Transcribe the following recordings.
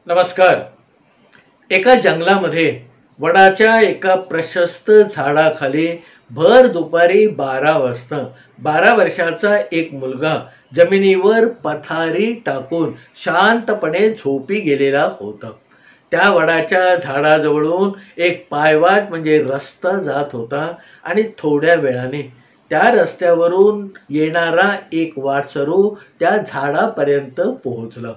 नमस्कार. एका जंगलामध्ये वडाच्या एका प्रशस्त झाडाखाली भर दुपारी 12 वर्षाचा एक मुलगा जमिनीवर पथारी टाकून शांतपणे झोपी गेलेला होता. त्या वडाच्या झाडाजवळून एक पायवाट म्हणजे रस्ता जात होता आणि थोड्या वेळाने त्या रस्त्यावरून येणारा एक वाटसरू त्या झाडापर्यंत पोहोचला.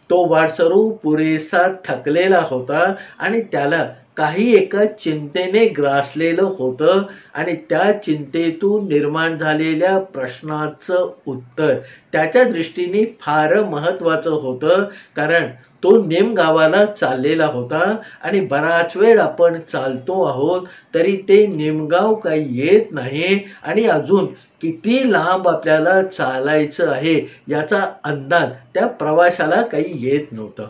तो वाटसरू पुरेसा थकलेला होता आणि त्याला काही एका चिंतेने ग्रासलेलं होतं आणि त्या चिंतेतून निर्माण झालेल्या प्रश्नाचं उत्तर त्याच्या दृष्टीने फार महत्वाचं होतं. कारण तो निमगावाला चाललेला होता आणि बराच वेळ आपण चालतो आहोत तरी ते निमगाव काही येत नाही आणि अजून किती लांब आपल्याला चालायचं आहे याचा अंदाज त्या प्रवाशाला काही येत नव्हता.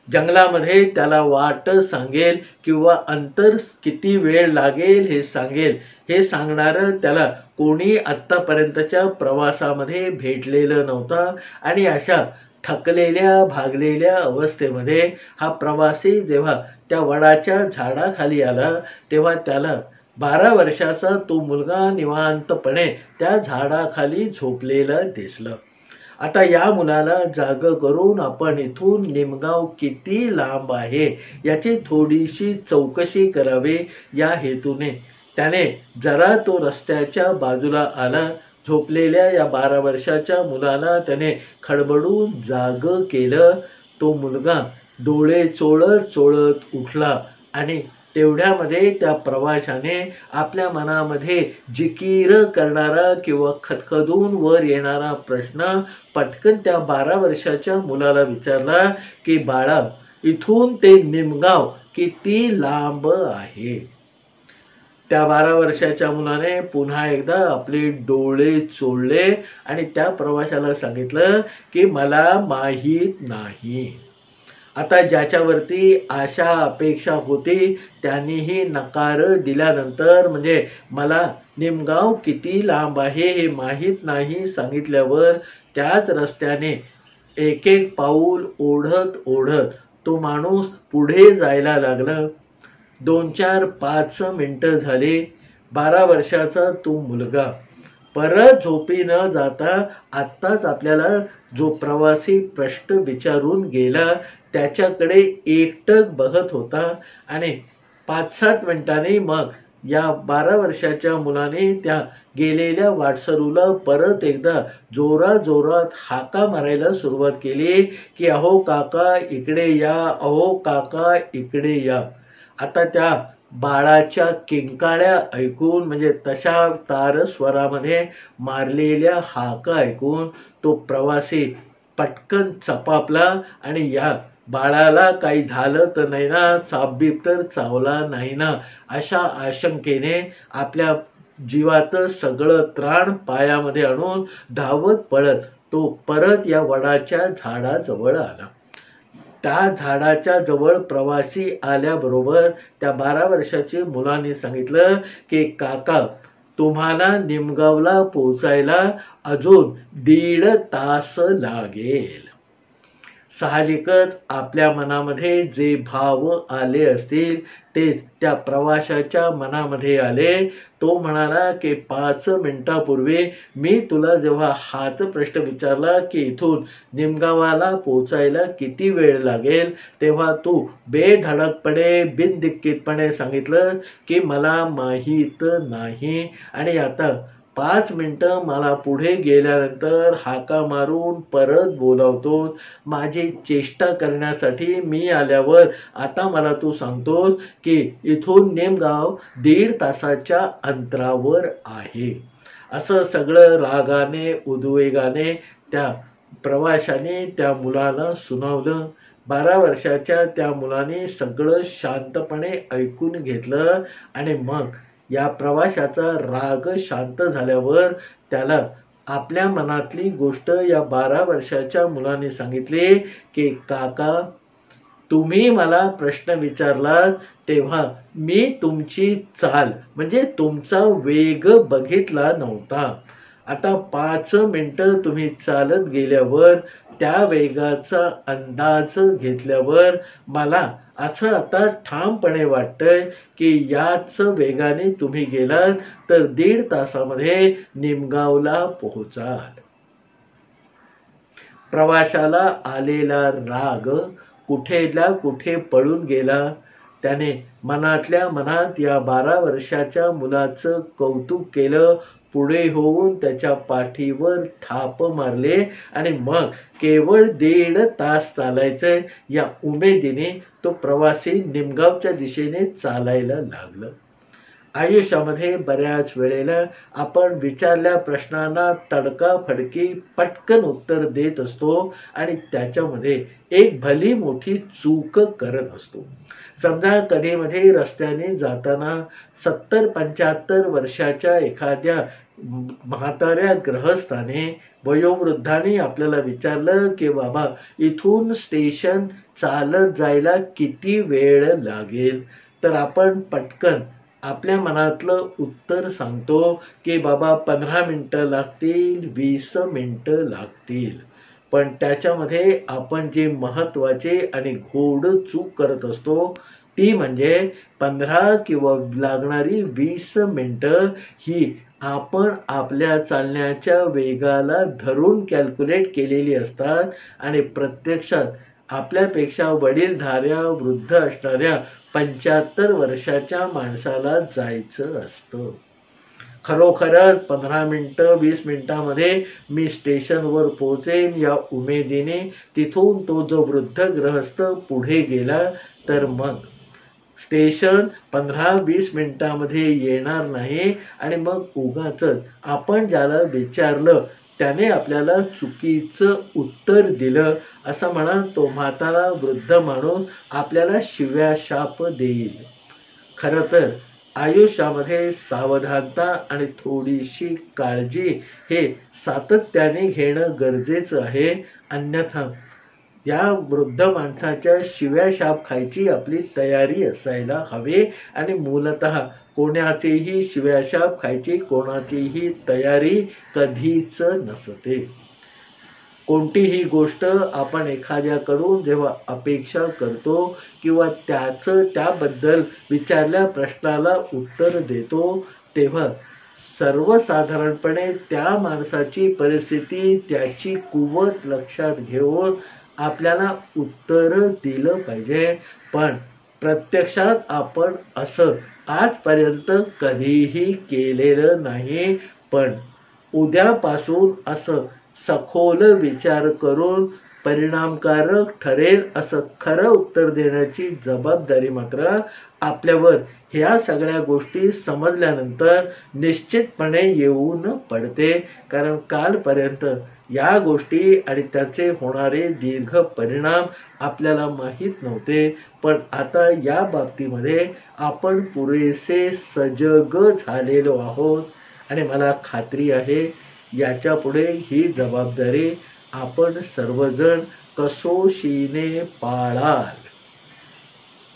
जंगलामध्ये त्याला वाट सांगेल किंवा अंतर किती वेळ लागेल हे सांगणारं त्याला कोणी आत्तापर्यंतच्या प्रवासामध्ये भेटलेलं नव्हतं. आणि अशा थकलेल्या भागलेल्या अवस्थेमध्ये हा प्रवासी जेव्हा त्या वडाच्या झाडाखाली आला तेव्हा त्याला 12 वर्षाचा तो मुलगा निवांतपणे त्या झाडाखाली झोपलेला दिसला. आता या मुलाला जाग करून आपण इथून निमगाव किती लांब आहे याची थोडीशी चौकशी करावी या हेतूने त्याने जरा तो रस्त्याच्या बाजूला आला. झोपलेल्या या 12 वर्षाच्या मुलाला त्याने खडबडून जाग केलं. तो मुलगा डोळे चोळत चोळत उठला आणि तेवढ्यामध्ये त्या प्रवाशाने आपल्या मनामध्ये जिकीर करणारा किंवा खदखदून वर येणारा प्रश्न पटकन त्या 12 वर्षाच्या मुलाला विचारला की बाळा, इथून ते निमगाव किती लांब आहे? त्या 12 वर्षाच्या मुलाने पुन्हा एकदा आपले डोळे चोळले आणि त्या प्रवाशाला सांगितलं की मला माहीत नाही. आता ज्याच्यावरती आशा अपेक्षा होती त्यांनीही नकार दिल्यानंतर म्हणजे मला निमगाव किती लांब आहे हे माहीत नाही सांगितल्यावर त्याच रस्त्याने एक एक पाऊल ओढत ओढत तो माणूस पुढे जायला लागला. 2-4-5 मिनिटं झाली. 12 वर्षाचा तो मुलगा परत झोपी न जाता आत्ताच आपल्याला जो प्रवासी प्रश्न विचारून गेला त्याच्याकडे एकटक बघत होता आणि 5-7 मिनिटांनी मग या 12 वर्षाच्या मुलाने त्या गेलेल्या वाटसरूला परत एकदा जोरात हाका मारायला सुरुवात केली की अहो काका इकडे या, अहो काका इकडे या. आता त्या बाळाच्या किंकाळ्या ऐकून म्हणजे तशा तारस्वरामध्ये मारलेल्या हाका ऐकून तो प्रवासी पटकन चपापला आणि या बाळाला काही झालं तर नाही ना, सापबीप तर चावला नाही ना, अशा आशंकेने आपल्या जीवाचं सगळं त्राण पायामध्ये आणून धावत पळत तो परत या वडाच्या झाडाजवळ आला. त्या झाडाच्या जवळ प्रवासी आल्याबरोबर त्या 12 वर्षाच्या मुलाने सांगितलं की काका, तुम्हाला निमगावला पोहोचायला अजून 1.5 तास लागेल. साहजिकच आपल्या मनामध्ये जे भाव आले असतील ते त्या प्रवाशाच्या मनामध्ये आले. तो म्हणाला की 5 मिनिटापूर्वी मी तुला जेव्हा हाच प्रश्न विचारला की इथून निमगावाला पोहोचायला किती वेळ लागेल तेव्हा तू बेधडकपणे बिनदिक्कीतपणे सांगितलं की मला माहीत नाही. आणि आता 5 मिनिटं मला पुढे गेल्यानंतर हाका मारून परत बोलावतो. माझी चेष्टा करण्यासाठी मी आल्यावर आता मला तू सांगतोस की इथून निमगाव 1.5 तासाच्या अंतरावर आहे. असं सगळं रागाने उद्वेगाने त्या प्रवाशाने त्या मुलाला सुनावलं. 12 वर्षाच्या त्या मुलाने सगळं शांतपणे ऐकून घेतलं आणि मग या प्रवाशाचा राग शांत झाल्यावर त्याला आपल्या मनातली गोष्ट या 12 वर्षाच्या मुलाने सांगितली की काका, तुम्ही मला प्रश्न विचारला तेव्हा मी तुमची चाल म्हणजे तुमचा वेग बघितला नव्हता. आता 5 मिनिटं तुम्ही चालत गेल्यावर त्या वेगाचा अंदाज घेतल्यावर मला असं आता ठामपणे वाटतंय की याच वेगाने तुम्ही गेलात तर 1.5 तासामध्ये निमगावला पोहोचाल. प्रवाशाला आलेला राग कुठेला कुठे पळून गेला. त्याने मनातल्या मनात या 12 वर्षाच्या मुलाचं कौतुक केलं. पुढे होऊन त्याच्या पाठीवर थाप मारले आणि मग केवळ 1.5 तास चालायचंय या उमेदीने तो प्रवासी निमगावच्या दिशेने चालायला लागला. आयुष्यामध्ये बऱ्याच वेळेला आपण विचारल्या प्रश्नांना तडकाफडकी पटकन उत्तर देत असतो आणि त्याच्यामध्ये एक भली मोठी चूक करत असतो. समजा कधीमध्ये रस्त्याने जाताना 70-75 वर्षाच्या एखाद्या म्हाताऱ्या ग्रहस्थाने वयोवृद्धाने आपल्याला विचारलं की बाबा इथून स्टेशन चालत जायला किती वेळ लागेल, तर आपण पटकन आपल्या मनातलं उत्तर सांगतो की बाबा 15 मिनिटं लागतील, 20 मिनिटं लागतील. पण त्याच्यामध्ये आपण जे महत्वाचे आणि घोड चूक करत असतो ती म्हणजे 15 किंवा लागणारी 20 मिनिटं ही आपण आपल्या चालण्याच्या वेगाला धरून कॅल्क्युलेट केलेली असतात आणि प्रत्यक्षात आपल्यापेक्षा वडीलधाऱ्या वृद्ध असणाऱ्या 75 वर्षाच्या माणसाला जायचं असतं. खरोखरच 15 मिनिटं 20 मिनिटांमध्ये मी स्टेशनवर पोहोचेन या उमेदीने तिथून तो जो वृद्ध गृहस्थ पुढे गेला तर मग स्टेशन 15-20 मिनिटांमध्ये येणार नाही आणि मग उगाचच आपण ज्याला विचारलं त्याने आपल्याला चुकीचं उत्तर दिलं असं म्हणा तो म्हातारा वृद्ध माणूस आपल्याला शिव्या शाप देईल. खरं तर आयुष्यामध्ये सावधानता आणि थोडीशी काळजी हे सातत्याने घेणं गरजेचं आहे. अन्यथा या वृद्ध माणसाच्या शिव्या शाप खायची आपली तयारी असायला हवी आणि मूलतः कोणाचीही शिव्या शाप खायची कोणाचीही तयारी कधीच नसते. कोणतीही गोष्ट आपण एखाद्याकडून जेव्हा अपेक्षा करतो किंवा त्याबद्दल विचारल्या प्रश्नाला उत्तर देतो तेव्हा सर्वसाधारणपणे त्या माणसाची परिस्थिती त्याची कुवत लक्षात घेऊन आपल्याला उत्तर दिलं पाहिजे. पण प्रत्यक्षात आपण असं आजपर्यंत कधीही केलेलं नाही. पण उद्यापासून असं सखोल विचार करून परिणामकारक ठरेल असं खरं उत्तर देण्याची जबाबदारी मात्र आपल्यावर ह्या सगळ्या गोष्टी समजल्यानंतर निश्चितपणे येऊन पडते. कारण कालपर्यंत या गोष्टी आणि त्याचे होणारे दीर्घ परिणाम आपल्याला माहीत नव्हते. पण आता या बाबतीमध्ये आपण पुरेसे सजग झालेलो आहोत आणि मला खात्री आहे याच्या पुढे ही जबाबदारी आपण सर्वजण कसोशीने पाळाल.